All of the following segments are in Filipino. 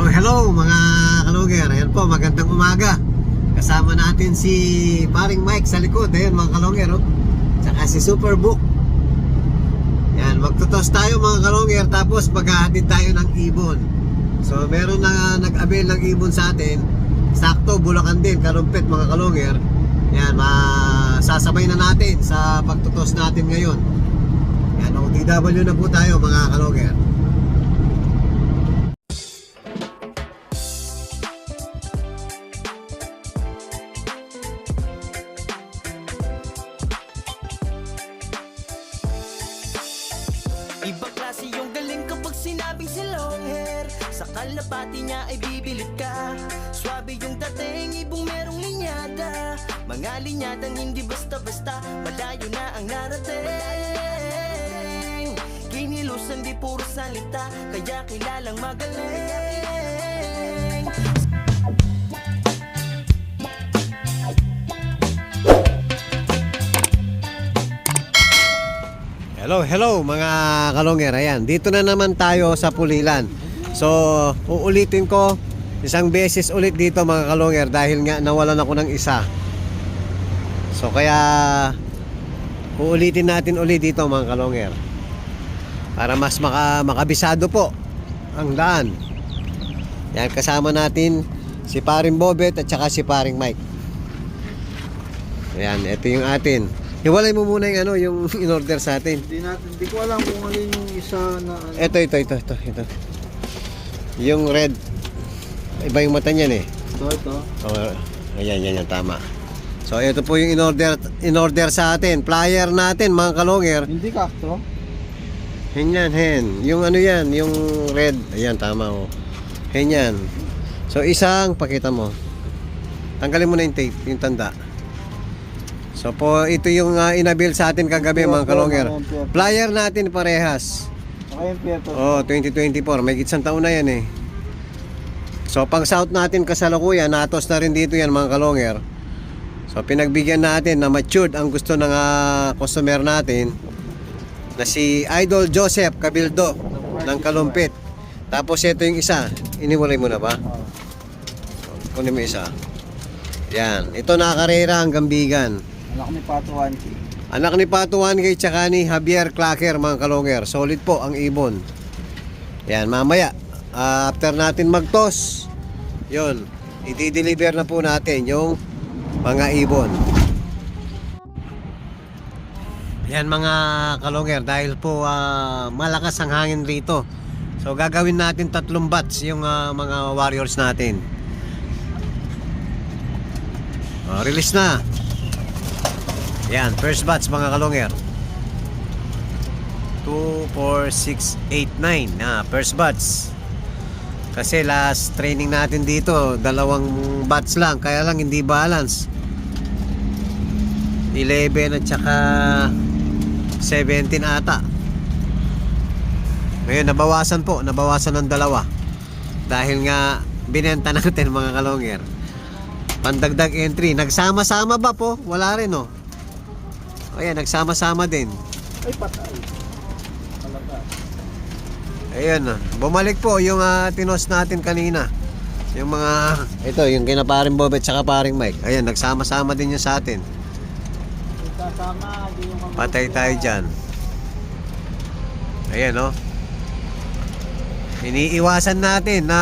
Hello mga kaluger. Ayan po, magandang umaga. Kasama natin si paring Mike sa likod. Ayan mga kaluger, oh. Tsaka si Superbook. Ayan, magtutos tayo mga kaluger. Tapos maghahatid tayo ng ibon. So meron na nag-avail ng ibon sa atin. Sakto, Bulacan din, Kalumpit mga kaluger. Ayan, masasabay na natin sa pagtutos natin ngayon. Ayan, OTW na po tayo mga kaluger. Ibang klase yung galing kapag sinabing si long hair. Sa kalapati niya ay bibilid ka. Swabe yung dating, ibong merong linyada. Mga linyadang hindi basta-basta, malayo na ang narating. Kinilusan di puro salita, kaya kilalang magaling. Hello mga kalongger. Ayan, dito na naman tayo sa Pulilan. So, uulitin ko isang beses ulit dito mga kalongger dahil nga nawalan ako ng isa. So, kaya uulitin natin ulit dito mga kalongger para mas makabisado po ang daan. Yan, kasama natin si paring Bobet at saka si paring Mike. Ayan, ito yung atin. Hiwalay mo muna yung yung in-order sa atin. Hindi ko alam kung alin yung isa na ano. Ito. Yung red. Iba yung mata niyan eh. Ito. Oh, ayan, tama. So ito po yung in-order sa atin. Flyer natin mga kalongger. Hindi kakto. Hen. Yung ano yan, yung red. Ayan, tama oh. Hen yan. So isang, pakita mo. Tanggalin mo na yung tape, yung tanda. So po, ito yung inabil sa atin kagabi mga kalongger. Flyer natin parehas. Oh, 2024. May isang taon na yan eh. So pang south natin kasalukuyan, natos na rin dito yan mga kalongger. So pinagbigyan natin na matured ang gusto ng customer natin na si Idol Joseph Cabildo ng Kalumpit. Tapos ito yung isa. Iniwalay mo na ba? Kunin mo isa. Yan. Ito nakakarera ang Gambigan. Anak ni Pato 1K. Anak ni Pato 1K tsaka ni Javier Clacker mga kalongger. Solid po ang ibon. Yan, mamaya after natin magtos, yun, i-deliver na po natin yung mga ibon. Yan mga kalongger, dahil po malakas ang hangin rito. So gagawin natin 3 bats yung mga warriors natin. Release na. Yan, first batch mga kalongger. 2, 4, 6, 8, 9. First batch. Kasi last training natin dito, 2 batch lang, kaya lang hindi balance. 11 at saka 17 ata. Ngayon nabawasan ng 2. Dahil nga binenta natin mga kalongger. Pandagdag entry. Nagsama-sama ba po? Wala rin oh. Ayan, nagsama-sama din. Ay, patay. Talaga. Ayan, bumalik po yung tinos natin kanina. Yung mga, ito, yung kina paring Bobet saka paring Mike. Ayan, nagsama-sama din yun sa atin. Kasama, di yung Patay tayo dyan. Ayan, oh. Iniiwasan natin na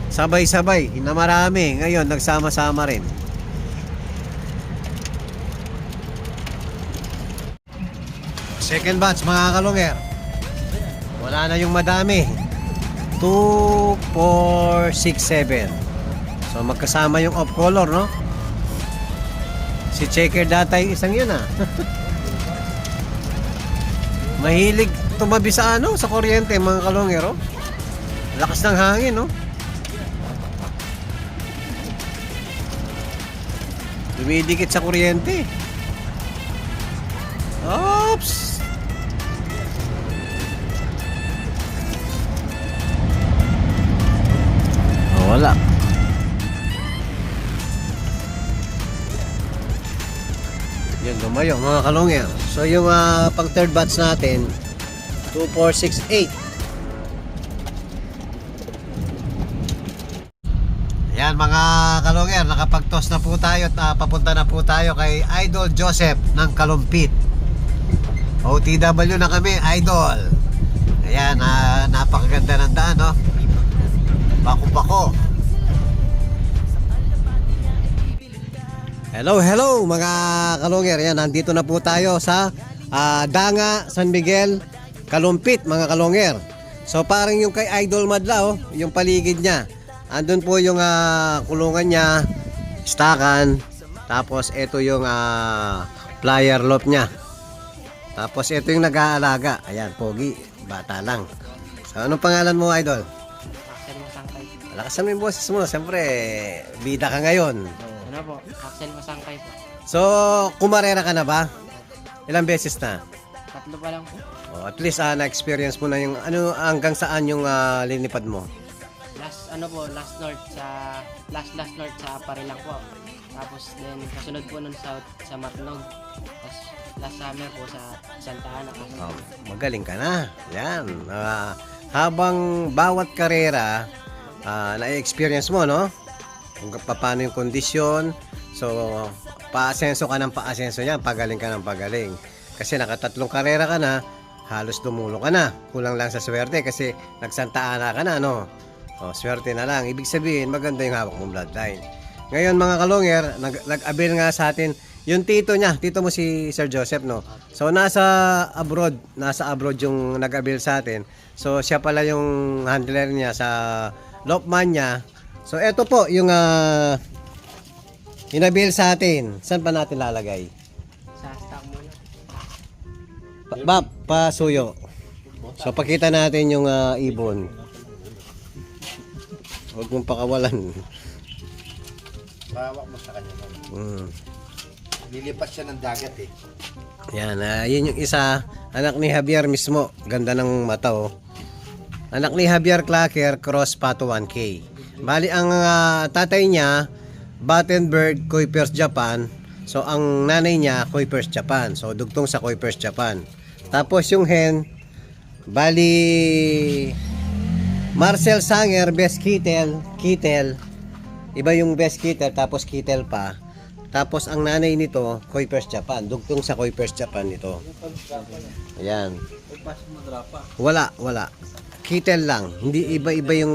sabay-sabay, na marami. Ngayon, nagsama-sama rin. Second batch mga kalongger. Wala na yung madami. 2, 4, 6, 7. So magkasama yung off color, no? Si Checker datay isang yun Mahilig tumabi sa sa kuryente mga kalongger, oh. Lakas ng hangin, no? Dumidikit sa kuryente. Oops! Wala. Yan, lumayo mga kalongger. So yung pang third batch natin 2, 4, 6, 8. Ayan mga kalongger, nakapag-toss na po tayo at papunta na po tayo kay Idol Joseph ng Kalumpit. OTW na kami, Idol. Ayan, napakaganda ng daan, no? Bako-bako. Hello mga kalongger. Ayan, nandito na po tayo sa Danga, San Miguel, Kalumpit mga kalongger. So parang yung kay Idol Madla, oh, yung paligid niya. Andun po yung kulungan niya, stakan. Tapos ito yung flyer loop niya. Tapos ito yung nag-aalaga. Ayan, pogi, bata lang. So anong pangalan mo, Idol? Axel Masangkay. Lakasan mo yung boses mo. Siyempre, bida ka ngayon. Ano po? Axel Masangkay po. So, kumarera ka na ba? Ilang beses na? 3 pa lang po. Oh, at least na-experience mo na yung ano, hanggang saan yung linipad mo. Last north sa Parilang po. Tapos then kasunod po nun sa Matnog. Tapos last summer po sa Santa Ana po. Oh, magaling ka na. Yan. Habang bawat karera, na-experience mo, no? Kung paano yung kondisyon. So, paasenso ka ng paasenso niyan. Pagaling ka ng pagaling. Kasi nakatatlong karera ka na, halos dumulong ka na. Kulang lang sa swerte kasi nagsanta Ana ka na, no? O, swerte na lang. Ibig sabihin, maganda yung hawak mong bloodline. Ngayon mga kalongger, nag-avail nga sa atin yung tito niya, tito mo si Sir Joseph, no? So nasa abroad yung nag-avail sa atin. So siya pala yung handler niya sa Lopman niya. So eto po yung inabil sa atin. Saan pa natin lalagay? Sa stock muna. Pasuyo. So pakita natin yung ibon. Huwag mong pakawalan. Bawak mo sa kanya. Lilipat siya ng dagat eh. Yan, yun yung isa. Anak ni Javier mismo. Ganda ng mata, oh. Anak ni Javier Clacker, cross pato 1K. Bali, ang tatay niya, Battenberg, Kuipers, Japan. So, ang nanay niya, Kuipers, Japan. So, dugtong sa Kuipers, Japan. Tapos, yung hen, bali, Marcel Sanger, Best Kittel. Iba yung Best Kittel, tapos Kittel pa. Tapos ang nanay nito, Kuipers Japan. Dugtong sa Kuipers Japan nito. Ayan. Wala. Kittel lang. Hindi iba-iba yung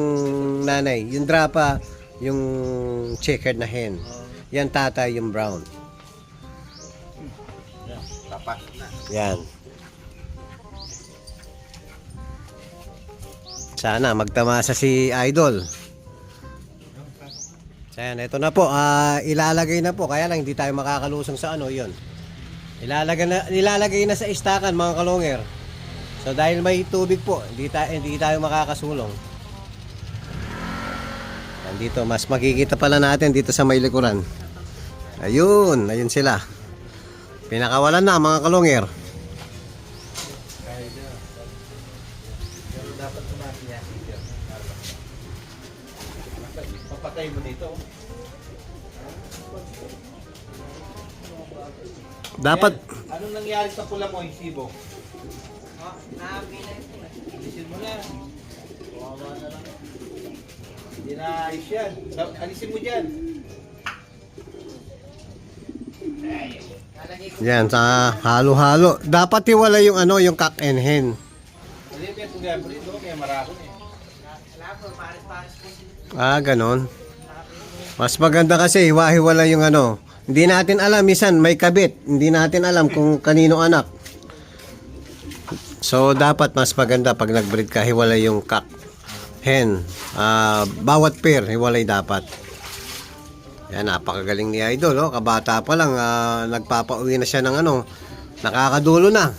nanay. Yung drapa, yung checkered na hen. Yan tatay, yung brown. Yan. Sana magtamasa si Idol. So yan, ito na po. Ilalagay na po. Kaya lang hindi tayo makakalusong sa ano, yun. Ilalagay na sa istakan mga kalongger. So dahil may tubig po, hindi tayo makakasulong. Nandito, mas makikita pala natin dito sa may likuran. Ayun sila. Pinakawalan na mga kalongger. Papatay mo dito. Dapat Anong nangyari sa pula mo, Isibo? Alisin mo na. Kawawa na lang. Hindi na ayos yan. Alisin mo dyan. yan sa halo-halo. Dapat iwala yung ano, yung cock and hen. Hindi pa yung gabri doon, kaya marako eh. Ganon. Mas maganda kasi hiwa-hiwala yung ano. Hindi natin alam, minsan may kabit. Hindi natin alam kung kanino anak. So dapat mas maganda pag nag-breed ka, hiwalay yung cock, hen. Bawat pair, hiwalay dapat. Yan, napakagaling ni Idol, oh. Kabata pa lang, nagpapauwi na siya ng ano, nakakadulo na.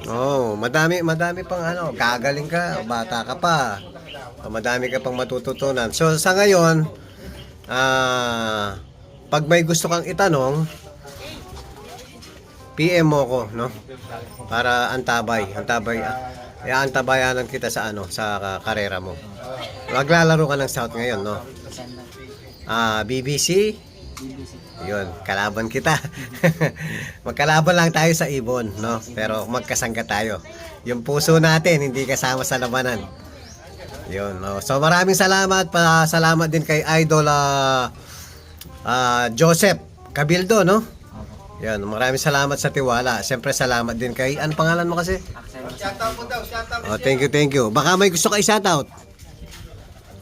Oh, madami pang ano, gagaling ka, bata ka pa. Madami ka pang matututunan. So sa ngayon, pag may gusto kang itanong, PM mo ko, no? Para antabayanan kita sa ano, sa karera mo. Maglalaro ka ng South ngayon, no? BBC. Yun, kalaban kita. Magkalaban lang tayo sa ibon, no? Pero magkasangga tayo. Yung puso natin hindi kasama sa labanan. Yun, no? So maraming salamat. Salamat din kay Idol Joseph Cabildo, no? Yan, maraming salamat sa tiwala. Siyempre salamat din kay, ano pangalan mo kasi? Shoutout mo daw, shoutout. Oh, thank you. Baka may gusto ka i-shoutout.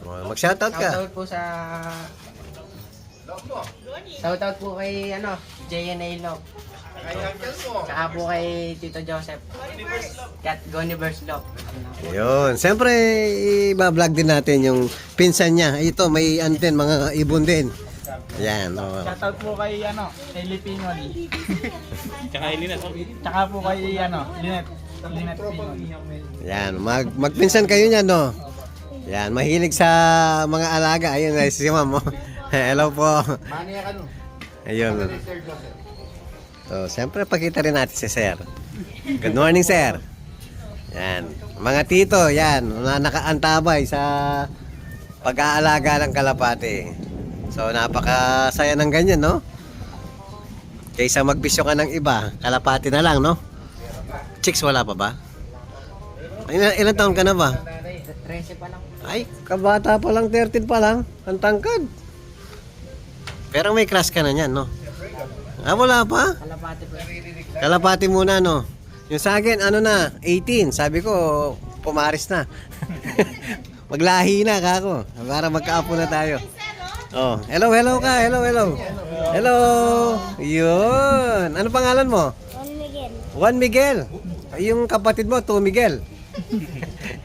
Oh, mag-shoutout ka. Shoutout po sa... Shoutout po kay, JNA Love. Kay uncle mo. Tsaka po kay Tito Joseph. Kat Goniverse Love. Yun. Siyempre, i-vlog din natin yung pinsan niya. Ito, may ano din, mga ibon din. Yan. Oh. Shoutout po kay Eli Pinol. Tsaka po kay Linet Pinol. Yan. Magpinsan kayo niyan, no? Yan. Mahilig sa mga alaga. Ayun, si ma'am. Oh. Hello po. Mani ka no. Ayun. Sir Joseph. So, siyempre, pakita rin natin si Sir. Good morning, Sir. Yan. Mga tito, yan. Nakaantabay sa pag-aalaga ng kalapati. So, napakasaya ng ganyan, no? Kaysa magbisyo ka ng iba, kalapati na lang, no? Chicks, wala pa ba? Ilan taon ka na ba? 13 pa lang. Ay, kabata pa lang, 13 pa lang. Ang tangkad. Pero may crush ka na niyan, no? Ah, wala pa? Kalapati po. Kalapati muna, no? Yung sa akin, 18. Sabi ko, pumaris na. Maglahi na, kako. Para magkaapo na tayo. Oh, hello ka. Hello. Yun. Ano pangalan mo? Juan Miguel. Yung kapatid mo, 2 Miguel.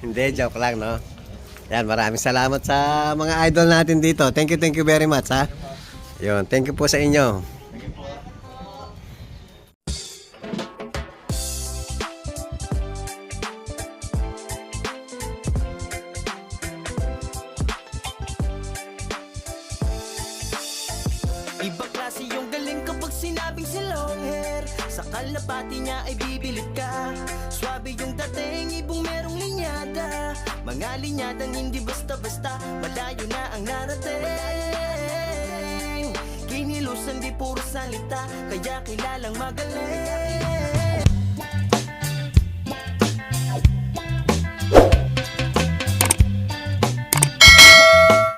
Hindi, joke lang, no? Yan, maraming salamat sa mga idol natin dito. Thank you very much, ha? Yun, thank you po sa inyo. Ibang klase yung galing kapag sinabing si long hair. Sa kalapati niya ay bibilip ka. Swabe yung dating, ibong merong linyada. Mga linyadang hindi basta-basta, malayo na ang narating. Kinilusan di puro salita, kaya kilalang magaling.